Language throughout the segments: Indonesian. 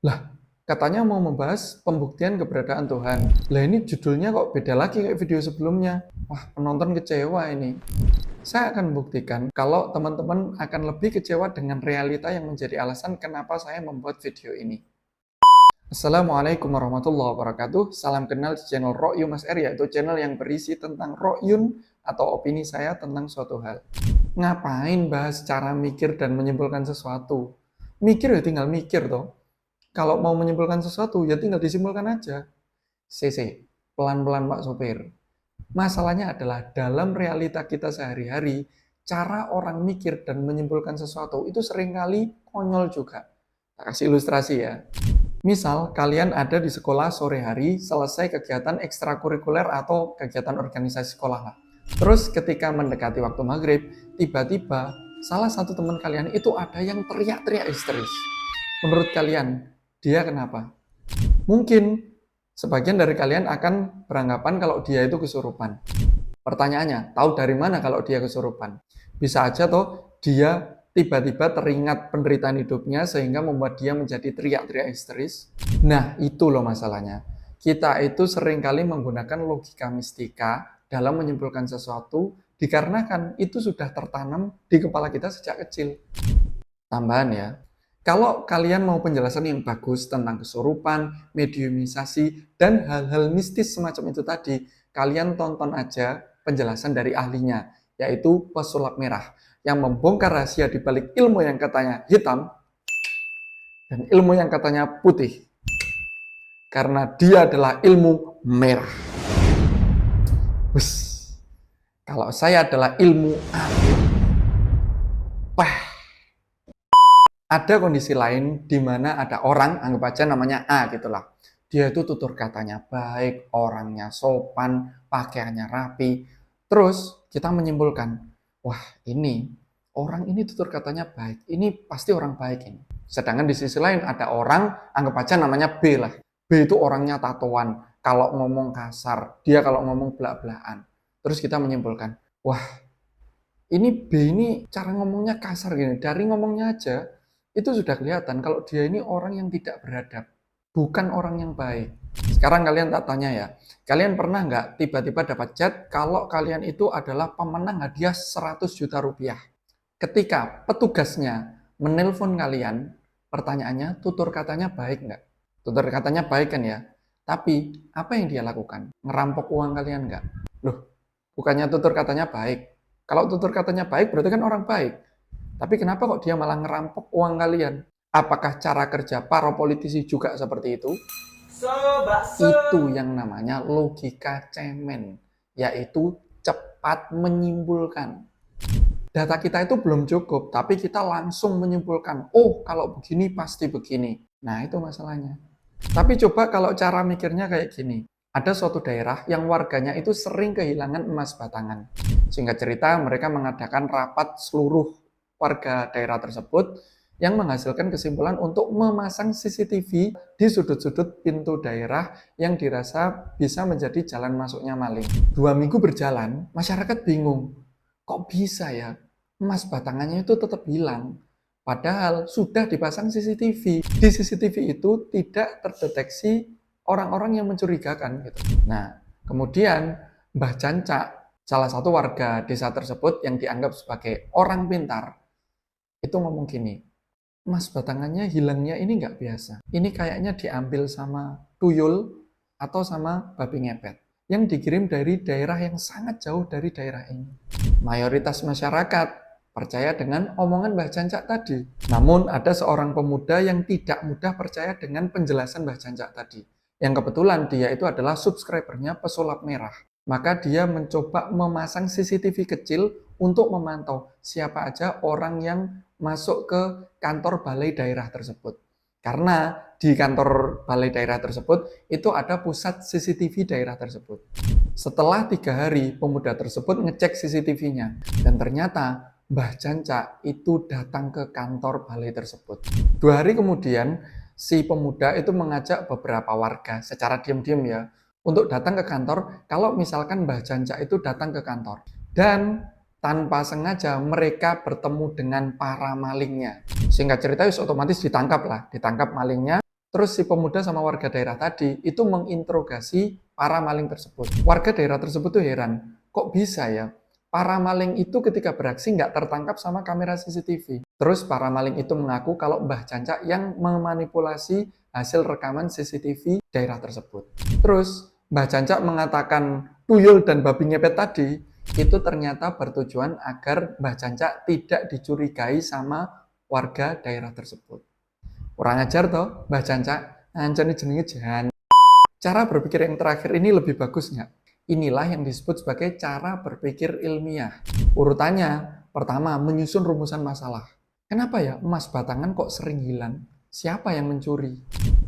Lah, katanya mau membahas pembuktian keberadaan Tuhan. Lah ini judulnya kok beda lagi kayak video sebelumnya. Wah, penonton kecewa ini. Saya akan buktikan kalau teman-teman akan lebih kecewa dengan realita yang menjadi alasan kenapa saya membuat video ini. Assalamualaikum warahmatullahi wabarakatuh. Salam kenal di channel Ro'yu Mas R, yaitu channel yang berisi tentang Ro'yun atau opini saya tentang suatu hal. Ngapain bahas cara mikir dan menyimpulkan sesuatu? Mikir ya tinggal mikir toh. Kalau mau menyimpulkan sesuatu, ya tinggal disimpulkan aja. CC, pelan-pelan Pak Sopir. Masalahnya adalah dalam realita kita sehari-hari, cara orang mikir dan menyimpulkan sesuatu itu seringkali konyol juga. Tak kasih ilustrasi ya. Misal, kalian ada di sekolah sore hari, selesai kegiatan ekstrakurikuler atau kegiatan organisasi sekolah lah. Terus ketika mendekati waktu maghrib, tiba-tiba salah satu teman kalian itu ada yang teriak-teriak histeris. Menurut kalian, dia kenapa? Mungkin sebagian dari kalian akan beranggapan kalau dia itu kesurupan. Pertanyaannya, tahu dari mana kalau dia kesurupan? Bisa aja toh dia tiba-tiba teringat penderitaan hidupnya sehingga membuat dia menjadi teriak-teriak histeris. Nah, itu loh masalahnya. Kita itu seringkali menggunakan logika mistika dalam menyimpulkan sesuatu dikarenakan itu sudah tertanam di kepala kita sejak kecil. Tambahan ya, kalau kalian mau penjelasan yang bagus tentang kesurupan, mediumisasi, dan hal-hal mistis semacam itu tadi, kalian tonton aja penjelasan dari ahlinya, yaitu pesulap merah, yang membongkar rahasia di balik ilmu yang katanya hitam dan ilmu yang katanya putih. Karena dia adalah ilmu merah. Wus, kalau saya adalah ilmu apa? Ada kondisi lain di mana ada orang, anggap aja namanya A gitulah. Dia itu tutur katanya baik, orangnya sopan, pakaiannya rapi. Terus kita menyimpulkan, wah ini orang ini tutur katanya baik, ini pasti orang baik ini. Sedangkan di sisi lain ada orang, anggap aja namanya B lah. B itu orangnya tatoan, kalau ngomong kasar, dia kalau ngomong belak-belakan. Terus kita menyimpulkan, wah ini B ini cara ngomongnya kasar gini, dari ngomongnya aja itu sudah kelihatan kalau dia ini orang yang tidak beradab, bukan orang yang baik. Sekarang kalian tak tanya ya, kalian pernah nggak tiba-tiba dapat chat kalau kalian itu adalah pemenang hadiah 100 juta rupiah? Ketika petugasnya menelpon kalian, pertanyaannya tutur katanya baik nggak? Tutur katanya baik kan ya? Tapi apa yang dia lakukan? Ngerampok uang kalian nggak? Loh, bukannya tutur katanya baik. Kalau tutur katanya baik berarti kan orang baik. Tapi kenapa kok dia malah ngerampok uang kalian? Apakah cara kerja para politisi juga seperti itu? Itu yang namanya logika cemen, yaitu cepat menyimpulkan. Data kita itu belum cukup, tapi kita langsung menyimpulkan, oh kalau begini pasti begini. Nah itu masalahnya. Tapi coba kalau cara mikirnya kayak gini. Ada suatu daerah yang warganya itu sering kehilangan emas batangan. Singkat cerita, mereka mengadakan rapat seluruh warga daerah tersebut yang menghasilkan kesimpulan untuk memasang CCTV di sudut-sudut pintu daerah yang dirasa bisa menjadi jalan masuknya maling. 2 minggu berjalan, masyarakat bingung. Kok bisa ya? Emas batangannya itu tetap hilang. Padahal sudah dipasang CCTV. Di CCTV itu tidak terdeteksi orang-orang yang mencurigakan gitu. Nah, kemudian Mbah Cancak, salah satu warga desa tersebut yang dianggap sebagai orang pintar, itu ngomong gini, emas batangannya hilangnya ini nggak biasa. Ini kayaknya diambil sama tuyul atau sama babi ngepet yang dikirim dari daerah yang sangat jauh dari daerah ini. Mayoritas masyarakat percaya dengan omongan Mbah Cancak tadi. Namun ada seorang pemuda yang tidak mudah percaya dengan penjelasan Mbah Cancak tadi. Yang kebetulan dia itu adalah subscribernya Pesulap Merah. Maka dia mencoba memasang CCTV kecil untuk memantau siapa aja orang yang masuk ke kantor balai daerah tersebut. Karena di kantor balai daerah tersebut itu ada pusat CCTV daerah tersebut. Setelah 3 hari, pemuda tersebut ngecek CCTV-nya. Dan ternyata Mbah Cancak itu datang ke kantor balai tersebut. 2 hari kemudian, si pemuda itu mengajak beberapa warga secara diam-diam ya, untuk datang ke kantor kalau misalkan Mbah Cancak itu datang ke kantor. Dan tanpa sengaja mereka bertemu dengan para malingnya. Singkat cerita, otomatis ditangkap malingnya. Terus si pemuda sama warga daerah tadi itu menginterogasi para maling tersebut. Warga daerah tersebut tuh heran, kok bisa ya? Para maling itu ketika beraksi nggak tertangkap sama kamera CCTV. Terus para maling itu mengaku kalau Mbah Cancak yang memanipulasi hasil rekaman CCTV daerah tersebut. Terus Mbah Cancak mengatakan tuyul dan babi ngepet tadi itu ternyata bertujuan agar Mbah Cancak tidak dicurigai sama warga daerah tersebut. Kurang ajar toh, Mbah Cancak, ancane jenenge Jan. Cara berpikir yang terakhir ini lebih bagus nggak? Inilah yang disebut sebagai cara berpikir ilmiah. Urutannya, pertama, menyusun rumusan masalah. Kenapa ya emas batangan kok sering hilang? Siapa yang mencuri?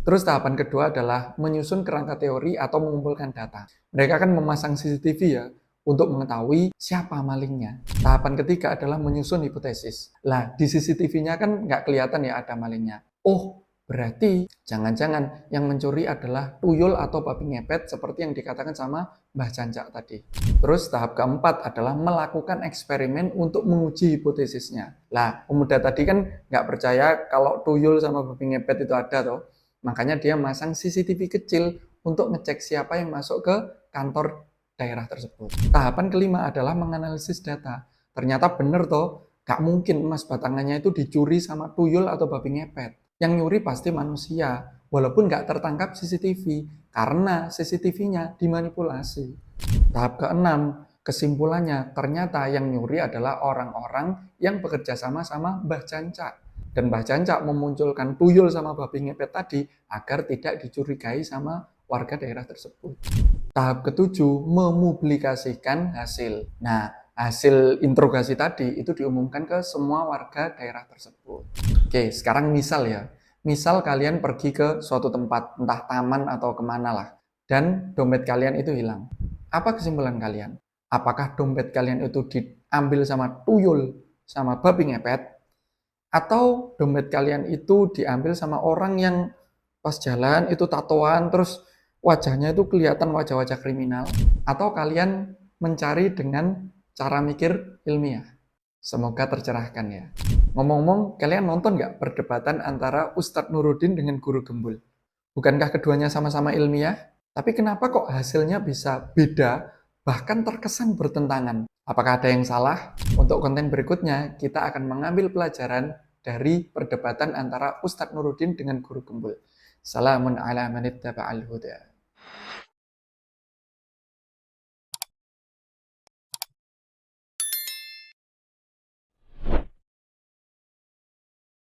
Terus tahapan kedua adalah menyusun kerangka teori atau mengumpulkan data. Mereka akan memasang CCTV ya, untuk mengetahui siapa malingnya. Tahapan ketiga adalah menyusun hipotesis. Lah, di CCTV-nya kan nggak kelihatan ya ada malingnya. Oh, berarti jangan-jangan yang mencuri adalah tuyul atau babi ngepet seperti yang dikatakan sama Mbah Cancak tadi. Terus tahap keempat adalah melakukan eksperimen untuk menguji hipotesisnya. Lah, pemuda tadi kan nggak percaya kalau tuyul sama babi ngepet itu ada toh. Makanya dia masang CCTV kecil untuk ngecek siapa yang masuk ke kantor daerah tersebut. Tahapan kelima adalah menganalisis data. Ternyata benar toh, gak mungkin emas batangannya itu dicuri sama tuyul atau babi ngepet. Yang nyuri pasti manusia, walaupun gak tertangkap CCTV, karena CCTV-nya dimanipulasi. Tahap keenam, kesimpulannya ternyata yang nyuri adalah orang-orang yang bekerja sama sama Mbah Cancak. Dan Mbah Cancak memunculkan tuyul sama babi ngepet tadi agar tidak dicurigai sama warga daerah tersebut. Tahap ketujuh, memublikasikan hasil. Nah, hasil interogasi tadi itu diumumkan ke semua warga daerah tersebut. Oke, sekarang misal ya. Misal kalian pergi ke suatu tempat, entah taman atau kemana lah. Dan dompet kalian itu hilang. Apa kesimpulan kalian? Apakah dompet kalian itu diambil sama tuyul, sama babi ngepet? Atau dompet kalian itu diambil sama orang yang pas jalan itu tatoan, terus wajahnya itu kelihatan wajah-wajah kriminal, atau kalian mencari dengan cara mikir ilmiah. Semoga tercerahkan ya. Ngomong-ngomong, kalian nonton nggak perdebatan antara Ustadz Nuruddin dengan Guru Gembul? Bukankah keduanya sama-sama ilmiah? Tapi kenapa kok hasilnya bisa beda, bahkan terkesan bertentangan? Apakah ada yang salah? Untuk konten berikutnya, kita akan mengambil pelajaran dari perdebatan antara Ustadz Nuruddin dengan Guru Gembul. Salamun ala manittaba'al huda.